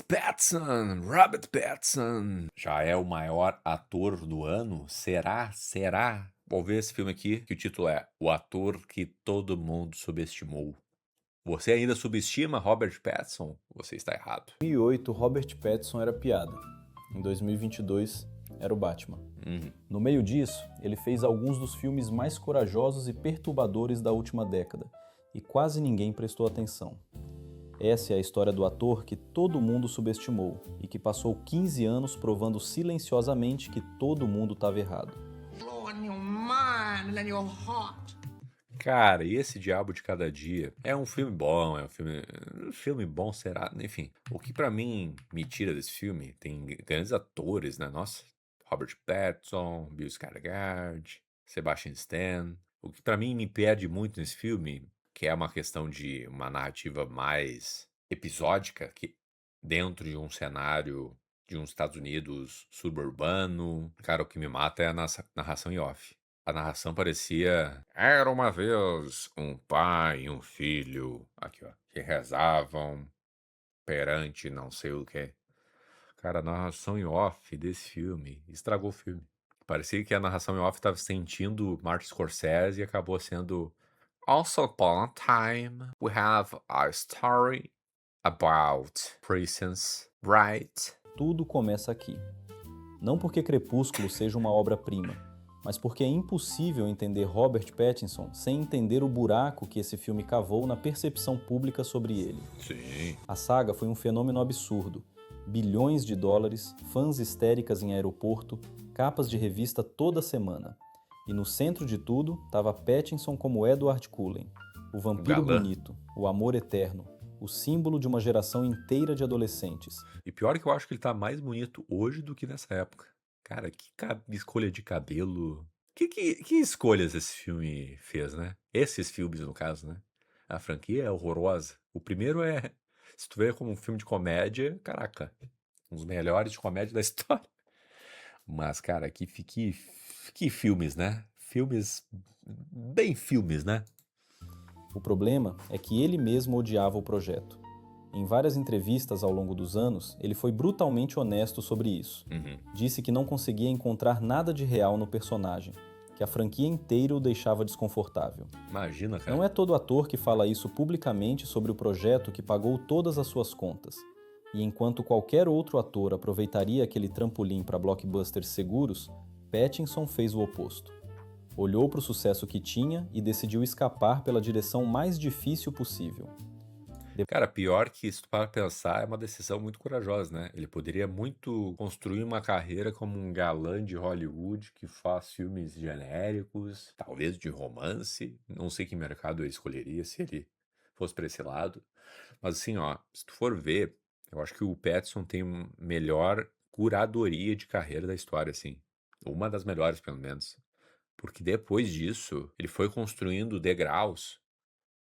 Robert Pattinson. Já é o maior ator do ano? Será? Será? Vou ver esse filme aqui, que o título é O Ator que Todo Mundo Subestimou. Você ainda subestima Robert Pattinson? Você está errado. Em 2008, Robert Pattinson era piada. Em 2022, era o Batman. No meio disso, ele fez alguns dos filmes mais corajosos e perturbadores da última década, e quase ninguém prestou atenção. Essa é a história do ator que todo mundo subestimou e que passou 15 anos provando silenciosamente que todo mundo estava errado. Cara, e esse Diabo de Cada Dia é um filme bom, filme bom será, enfim. O que pra mim me tira desse filme, tem grandes atores, né? Nossa, Robert Pattinson, Bill Skarsgård, Sebastian Stan. O que pra mim me perde muito nesse filme, que é uma questão de uma narrativa mais episódica, que dentro de um cenário de uns Estados Unidos suburbano. Cara, o que me mata é a narração em off. A narração parecia... Era uma vez um pai e um filho, aqui ó, que rezavam perante não sei o quê. Cara, a narração em off desse filme estragou o filme. Parecia que a narração em off estava sentindo Martin Scorsese e acabou sendo... Also upon a time, we have a story about prisons, right? Tudo começa aqui. Não porque Crepúsculo seja uma obra-prima, mas porque é impossível entender Robert Pattinson sem entender o buraco que esse filme cavou na percepção pública sobre ele. Sim. A saga foi um fenômeno absurdo. Bilhões de dólares, fãs histéricas em aeroporto, capas de revista toda semana. E no centro de tudo estava Pattinson como Edward Cullen, o vampiro Galã. bonito, o amor eterno, o símbolo de uma geração inteira de adolescentes. E pior que eu acho que ele tá mais bonito hoje do que nessa época. Cara, que escolha de cabelo. Que escolhas esse filme fez, né? Esses filmes, no caso, né? A franquia é horrorosa. O primeiro é... Se tu vê como um filme de comédia, caraca, um dos melhores de comédia da história. Mas, cara, que filmes, né? Bem filmes, né? O problema é que ele mesmo odiava o projeto. Em várias entrevistas ao longo dos anos, ele foi brutalmente honesto sobre isso. Disse que não conseguia encontrar nada de real no personagem, que a franquia inteira o deixava desconfortável. Imagina, cara. Não é todo ator que fala isso publicamente sobre o projeto que pagou todas as suas contas. E enquanto qualquer outro ator aproveitaria aquele trampolim para blockbusters seguros, Pattinson fez o oposto. Olhou para o sucesso que tinha e decidiu escapar pela direção mais difícil possível. Cara, pior que isso para pensar é uma decisão muito corajosa, né? Ele poderia muito construir uma carreira como um galã de Hollywood que faz filmes genéricos, talvez de romance. Não sei que mercado eu escolheria se ele fosse para esse lado. Mas assim, ó, se tu for ver, eu acho que o Pattinson tem melhor curadoria de carreira da história, assim. Uma das melhores, pelo menos. Porque depois disso, ele foi construindo degraus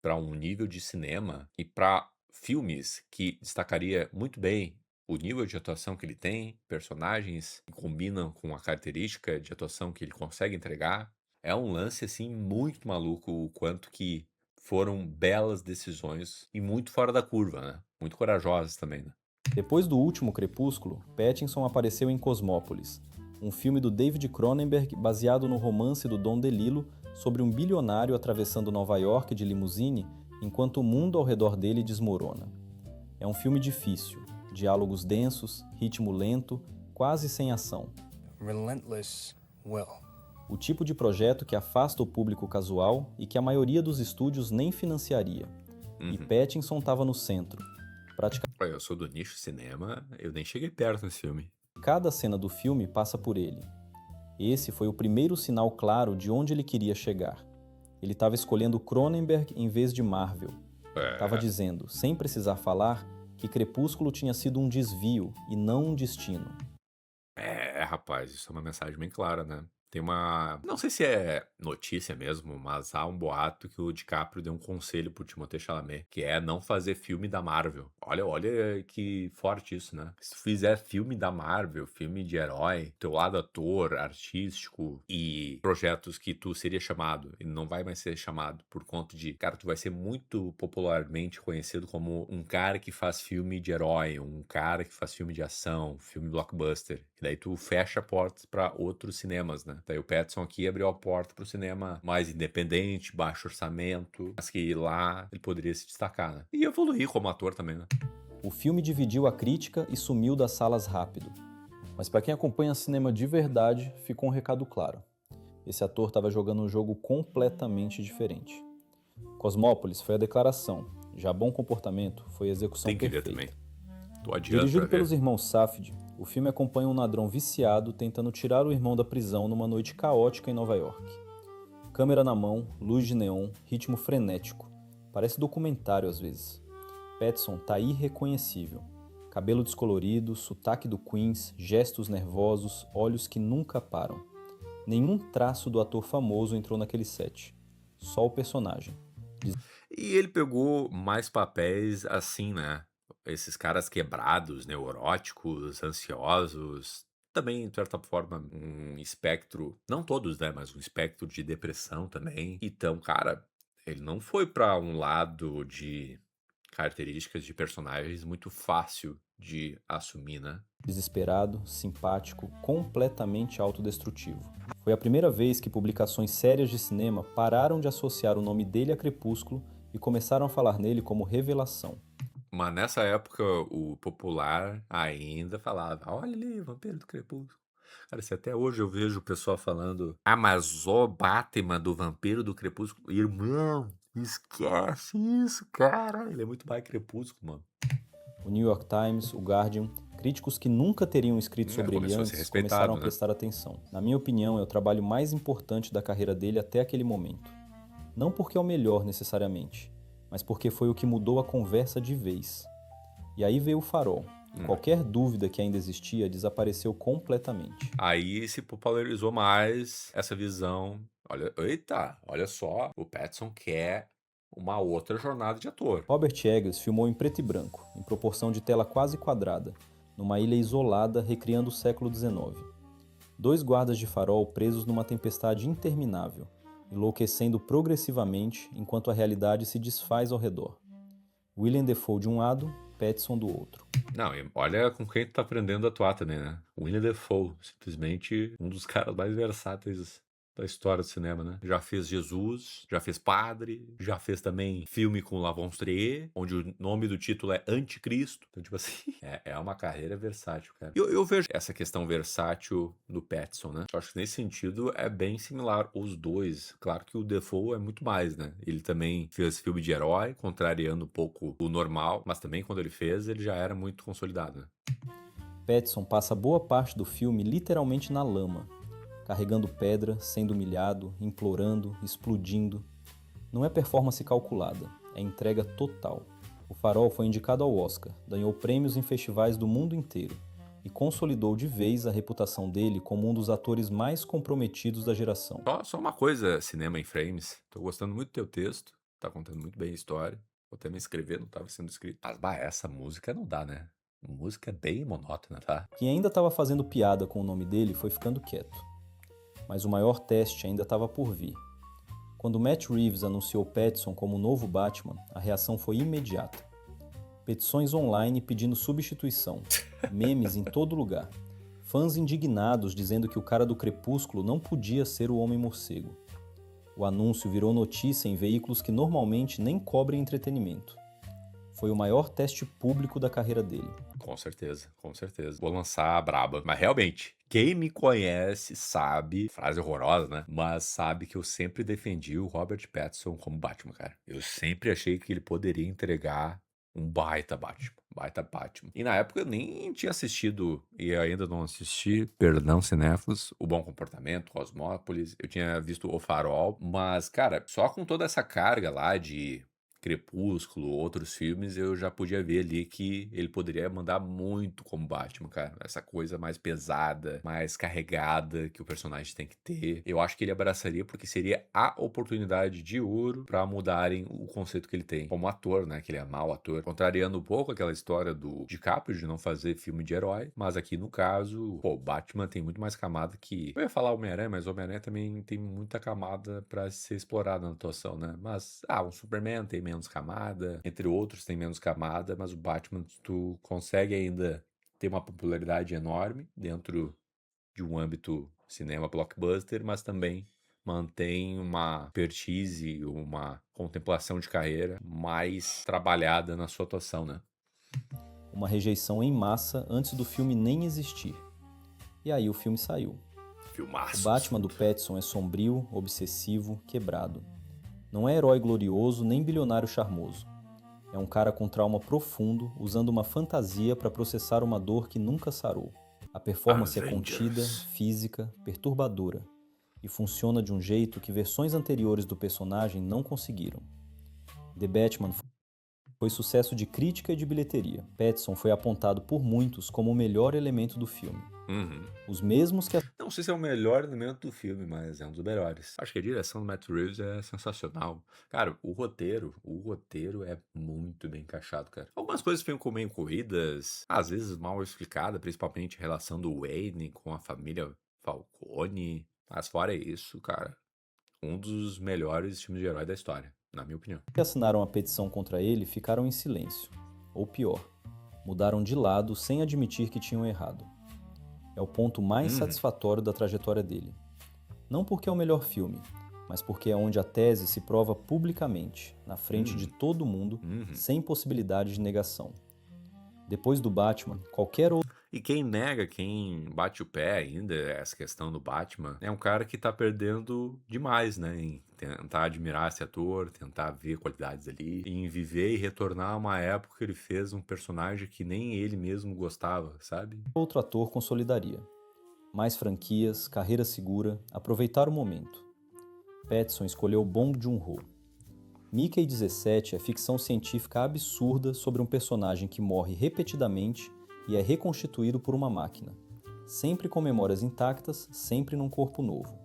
para um nível de cinema e para filmes que destacaria muito bem o nível de atuação que ele tem, personagens que combinam com a característica de atuação que ele consegue entregar. É um lance, assim, muito maluco o quanto que foram belas decisões e muito fora da curva, né? Muito corajosas também, né? Depois do último Crepúsculo, Pattinson apareceu em Cosmópolis, um filme do David Cronenberg baseado no romance do Don DeLillo sobre um bilionário atravessando Nova York de limusine enquanto o mundo ao redor dele desmorona. É um filme difícil, diálogos densos, ritmo lento, quase sem ação. Relentless will. O tipo de projeto que afasta o público casual e que a maioria dos estúdios nem financiaria. E Pattinson estava no centro. Eu sou do nicho cinema, eu nem cheguei perto desse filme. Cada cena do filme passa por ele. Esse foi o primeiro sinal claro de onde ele queria chegar. Ele estava escolhendo Cronenberg em vez de Marvel. Estava dizendo, sem precisar falar, que Crepúsculo tinha sido um desvio e não um destino. Rapaz, isso é uma mensagem bem clara, né? Tem uma. Não sei se é notícia mesmo, mas há um boato que o DiCaprio deu um conselho pro Timothée Chalamet, que é não fazer filme da Marvel. Olha que forte isso, né? Se tu fizer filme da Marvel, filme de herói, teu lado ator, artístico e projetos que tu seria chamado e não vai mais ser chamado por conta de, cara, tu vai ser muito popularmente conhecido como um cara que faz filme de herói, um cara que faz filme de ação, filme blockbuster. E daí tu fecha portas pra outros cinemas, né? Daí o Pattinson aqui abriu a porta pro cinema mais independente, baixo orçamento, mas que lá ele poderia se destacar, né? E evoluir como ator também, né? O filme dividiu a crítica e sumiu das salas rápido. Mas para quem acompanha cinema de verdade, ficou um recado claro. Esse ator estava jogando um jogo completamente diferente. Cosmópolis foi a declaração, já Bom Comportamento foi a execução Tem que ver perfeita. também. Tô adiando Dirigido pra ver. pelos irmãos Safdie, o filme acompanha um ladrão viciado tentando tirar o irmão da prisão numa noite caótica em Nova York. Câmera na mão, luz de neon, ritmo frenético. Parece documentário às vezes. Pattinson tá irreconhecível. Cabelo descolorido, sotaque do Queens, gestos nervosos, olhos que nunca param. Nenhum traço do ator famoso entrou naquele set. Só o personagem. E ele pegou mais papéis assim, né? Esses caras quebrados, neuróticos, ansiosos. Também, de certa forma, um espectro, não todos, né? Mas um espectro de depressão também. Então, cara, ele não foi pra um lado de características de personagens muito fácil de assumir, né? Desesperado, simpático, completamente autodestrutivo. Foi a primeira vez que publicações sérias de cinema pararam de associar o nome dele a Crepúsculo e começaram a falar nele como revelação. Mas nessa época, o popular ainda falava: olha ali, Vampiro do Crepúsculo. Cara, se até hoje eu vejo o pessoal falando: ah, mas o Batman do Vampiro do Crepúsculo. Irmão, esquece isso, cara. Ele é muito mais Crepúsculo, mano. O New York Times, o Guardian, críticos que nunca teriam escrito sobre ele começou a ser antes respeitado, começaram a né? prestar atenção. Na minha opinião, é o trabalho mais importante da carreira dele até aquele momento. Não porque é o melhor necessariamente, mas porque foi o que mudou a conversa de vez. E aí veio o Farol. E qualquer dúvida que ainda existia desapareceu completamente. Aí se popularizou mais essa visão. Olha, eita, olha só, o Pattinson quer uma outra jornada de ator. Robert Eggers filmou em preto e branco, em proporção de tela quase quadrada, numa ilha isolada recriando o século XIX. 2 guardas de farol presos numa tempestade interminável, enlouquecendo progressivamente enquanto a realidade se desfaz ao redor. William Dafoe de um lado, Pattinson do outro. Não, e olha com quem tu tá aprendendo a atuar também, né? William Dafoe, simplesmente um dos caras mais versáteis da história do cinema, né? Já fez Jesus, já fez Padre, já fez também filme com Lavon Trier, onde o nome do título é Anticristo. Então, tipo assim, é uma carreira versátil, cara. Eu vejo essa questão versátil do Pattinson, né? Eu acho que nesse sentido é bem similar os dois. Claro que o Dafoe é muito mais, né? Ele também fez filme de herói, contrariando um pouco o normal, mas também quando ele fez, ele já era muito consolidado, né? Pattinson passa boa parte do filme literalmente na lama, carregando pedra, sendo humilhado, implorando, explodindo. Não é performance calculada, é entrega total. O Farol foi indicado ao Oscar, ganhou prêmios em festivais do mundo inteiro e consolidou de vez a reputação dele como um dos atores mais comprometidos da geração. Só uma coisa, Cinema em Frames. Tô gostando muito do teu texto, tá contando muito bem a história. Vou até me inscrever, não tava sendo escrito. Mas, bah, essa música não dá, né? Música bem monótona, tá? Quem ainda estava fazendo piada com o nome dele foi ficando quieto. Mas o maior teste ainda estava por vir. Quando Matt Reeves anunciou Pattinson como o novo Batman, a reação foi imediata. Petições online pedindo substituição, memes em todo lugar, fãs indignados dizendo que o cara do Crepúsculo não podia ser o Homem-Morcego. O anúncio virou notícia em veículos que normalmente nem cobrem entretenimento. Foi o maior teste público da carreira dele. Com certeza, com certeza. Vou lançar a braba. Mas realmente, quem me conhece sabe, frase horrorosa, né? Mas sabe que eu sempre defendi o Robert Pattinson como Batman, cara. Eu sempre achei que ele poderia entregar um baita Batman. Baita Batman. E na época eu nem tinha assistido, e ainda não assisti, perdão, cinéfilos, O Bom Comportamento, Cosmópolis. Eu tinha visto O Farol, mas, cara, só com toda essa carga lá de Crepúsculo, outros filmes, eu já podia ver ali que ele poderia mandar muito como Batman, cara. Essa coisa mais pesada, mais carregada que o personagem tem que ter. Eu acho que ele abraçaria porque seria a oportunidade de ouro pra mudarem o conceito que ele tem como ator, né? Que ele é mau ator. Contrariando um pouco aquela história do DiCaprio de não fazer filme de herói. Mas aqui no caso, pô, Batman tem muito mais camada que... Eu ia falar Homem-Aranha, mas Homem-Aranha também tem muita camada pra ser explorada na atuação, né? Mas, um Superman tem menos camada, entre outros tem menos camada, mas o Batman tu consegue ainda ter uma popularidade enorme dentro de um âmbito cinema blockbuster, mas também mantém uma expertise, uma contemplação de carreira mais trabalhada na sua atuação, né? Uma rejeição em massa antes do filme nem existir. E aí o filme saiu. Filmaço. O Batman do Pattinson é sombrio, obsessivo, quebrado. Não é herói glorioso nem bilionário charmoso. É um cara com trauma profundo, usando uma fantasia para processar uma dor que nunca sarou. A performance é contida, física, perturbadora, e funciona de um jeito que versões anteriores do personagem não conseguiram. The Batman foi sucesso de crítica e de bilheteria. Pattinson foi apontado por muitos como o melhor elemento do filme. Os mesmos que... Não sei se é o melhor elemento do filme, mas é um dos melhores. Acho que a direção do Matt Reeves é sensacional. Cara, o roteiro é muito bem encaixado, cara. Algumas coisas ficam meio corridas, às vezes mal explicadas, principalmente a relação do Wayne com a família Falcone. Mas fora isso, cara, um dos melhores filmes de herói da história, na minha opinião. que assinaram a petição contra ele ficaram em silêncio. Ou pior, mudaram de lado sem admitir que tinham errado. É o ponto mais satisfatório da trajetória dele. Não porque é o melhor filme, mas porque é onde a tese se prova publicamente, na frente de todo mundo, sem possibilidade de negação. Depois do Batman, qualquer outro... E quem nega, quem bate o pé ainda, essa questão do Batman, é um cara que tá perdendo demais, né? Em tentar admirar esse ator, tentar ver qualidades ali, em viver e retornar a uma época que ele fez um personagem que nem ele mesmo gostava, sabe? Outro ator consolidaria. Mais franquias, carreira segura, aproveitar o momento. Pattinson escolheu Bong Joon-ho. Mickey 17 é ficção científica absurda sobre um personagem que morre repetidamente e é reconstituído por uma máquina, sempre com memórias intactas, sempre num corpo novo.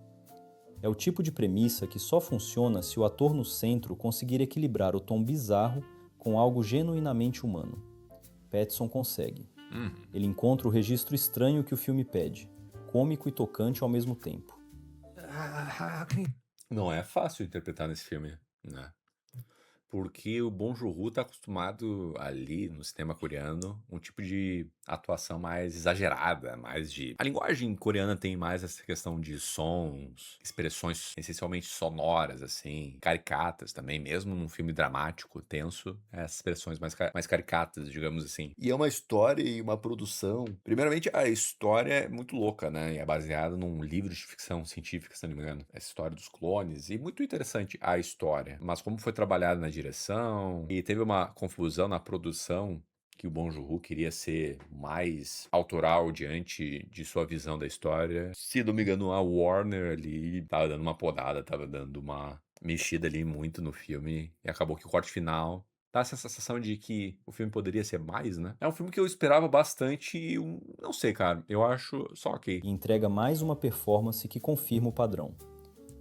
É o tipo de premissa que só funciona se o ator no centro conseguir equilibrar o tom bizarro com algo genuinamente humano. Pattinson consegue. Ele encontra o registro estranho que o filme pede, cômico e tocante ao mesmo tempo. Não é fácil interpretar nesse filme, né? Porque o Bong Joon-ho tá acostumado ali no cinema coreano um tipo de atuação mais exagerada, mais de... A linguagem coreana tem mais essa questão de sons, expressões essencialmente sonoras, assim, caricatas também, mesmo num filme dramático, tenso, essas expressões mais caricatas, digamos assim. E é uma história e uma produção... Primeiramente, a história é muito louca, né? E é baseada num livro de ficção científica, se não me engano. Essa história dos clones. E muito interessante a história. Mas como foi trabalhado na direção, e teve uma confusão na produção, que o Bong Joon-ho queria ser mais autoral diante de sua visão da história. Se não me engano, a Warner ali tava dando uma podada, tava dando uma mexida ali muito no filme, e acabou que o corte final dá essa sensação de que o filme poderia ser mais, né? É um filme que eu esperava bastante e não sei, cara, eu acho só ok. E entrega mais uma performance que confirma o padrão.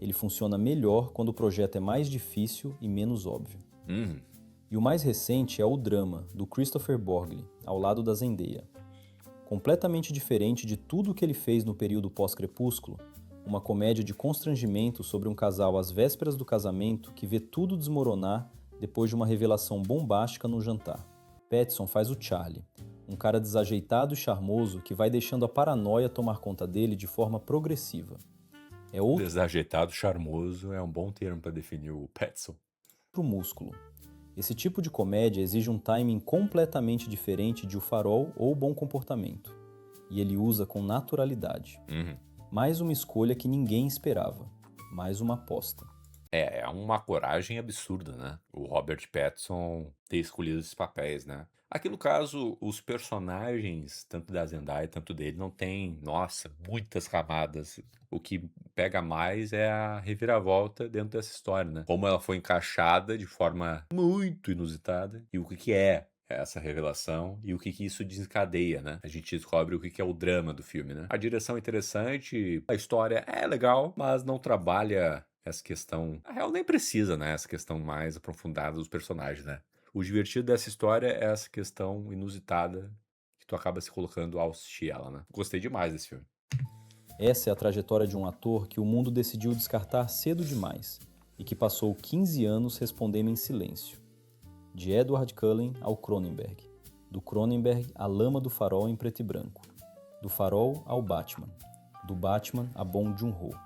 Ele funciona melhor quando o projeto é mais difícil e menos óbvio. E o mais recente é O Drama, do Christopher Borgli, ao lado da Zendaya. Completamente diferente de tudo o que ele fez no período pós-Crepúsculo, uma comédia de constrangimento sobre um casal às vésperas do casamento que vê tudo desmoronar depois de uma revelação bombástica no jantar. Pattinson faz o Charlie, um cara desajeitado e charmoso que vai deixando a paranoia tomar conta dele de forma progressiva. É outro Desajeitado, charmoso é um bom termo para definir o Pattinson. músculo. Esse tipo de comédia exige um timing completamente diferente de O Farol ou Bom Comportamento. E ele usa com naturalidade. Mais uma escolha que ninguém esperava. Mais uma aposta. É uma coragem absurda, né, o Robert Pattinson ter escolhido esses papéis, né. Aqui no caso, os personagens, tanto da Zendaya, tanto dele, não tem, nossa, muitas camadas. O que pega mais é a reviravolta dentro dessa história, né. Como ela foi encaixada de forma muito inusitada e o que é essa revelação e o que isso desencadeia, né. A gente descobre o que é o drama do filme, né. A direção é interessante, a história é legal, mas não trabalha essa questão, na real nem precisa, né, essa questão mais aprofundada dos personagens, né. O divertido dessa história é essa questão inusitada que tu acaba se colocando ao assistir ela, né. Gostei demais desse filme. Essa é a trajetória de um ator que o mundo decidiu descartar cedo demais e que passou 15 anos respondendo em silêncio. De Edward Cullen ao Cronenberg. Do Cronenberg à Lama do Farol em preto e branco. Do Farol ao Batman. Do Batman a Bong Joon-ho.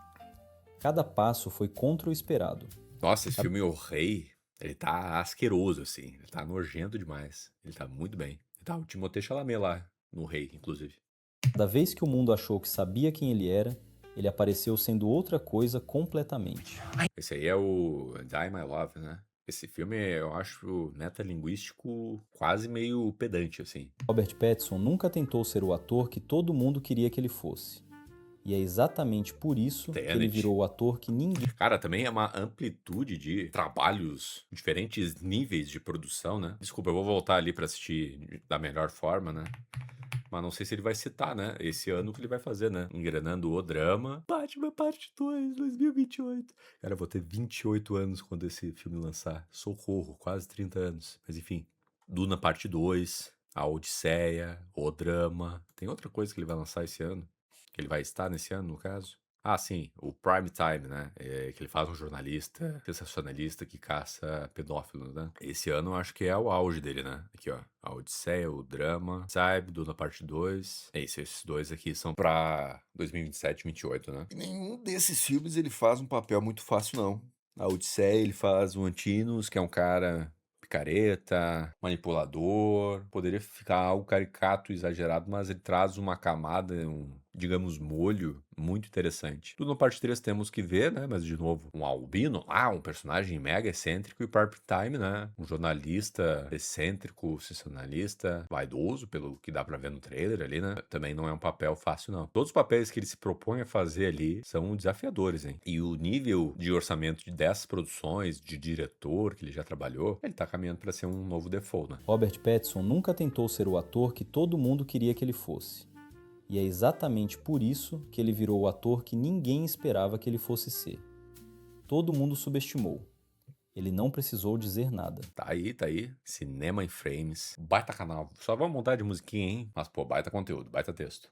Cada passo foi contra o esperado. Nossa, esse filme O Rei, ele tá asqueroso, assim, ele tá nojento demais. Ele tá muito bem. E tá o Timothée Chalamet lá, no Rei, inclusive. Cada vez que o mundo achou que sabia quem ele era, ele apareceu sendo outra coisa completamente. Esse aí é o Die My Love, né? Esse filme eu acho metalinguístico quase meio pedante, assim. Robert Pattinson nunca tentou ser o ator que todo mundo queria que ele fosse. E é exatamente por isso que ele Tenet. virou o ator que ninguém Cara, também é uma amplitude de trabalhos, diferentes níveis de produção, né? Desculpa, eu vou voltar ali pra assistir da melhor forma, né? Mas não sei se ele vai citar, né? Esse ano que ele vai fazer, né? Engrenando o drama. Batman Parte 2, 2028. Cara, eu vou ter 28 anos quando esse filme lançar. Socorro, quase 30 anos. Mas enfim, Duna Parte 2, A Odisseia, O Drama. Tem outra coisa que ele vai lançar esse ano? Que ele vai estar nesse ano, no caso? Ah, sim, o Prime Time, né? Que ele faz um jornalista sensacionalista que caça pedófilos, né? Esse ano eu acho que é o auge dele, né? Aqui, ó. A Odisseia, o Drama, Saib, Duna Parte 2. É isso, esses dois aqui são pra 2027, 28, né? E nenhum desses filmes ele faz um papel muito fácil, não. A Odisseia ele faz O Antinous, que é um cara picareta, manipulador. Poderia ficar algo caricato, exagerado, mas ele traz uma camada, digamos, molho muito interessante. Tudo na parte 3 temos que ver, né? Mas, de novo, um albino lá, um personagem mega excêntrico, e part-time, né? Um jornalista excêntrico, sensacionalista, vaidoso, pelo que dá pra ver no trailer ali, né? Também não é um papel fácil, não. Todos os papéis que ele se propõe a fazer ali são desafiadores, hein? E o nível de orçamento dessas produções, de diretor que ele já trabalhou, ele tá caminhando pra ser um novo Defoe, né? Robert Pattinson nunca tentou ser o ator que todo mundo queria que ele fosse. E é exatamente por isso que ele virou o ator que ninguém esperava que ele fosse ser. Todo mundo subestimou. Ele não precisou dizer nada. Tá aí. Cinema em Frames. Baita canal. Só vamos montar de musiquinha, hein? Mas, pô, baita conteúdo, baita texto.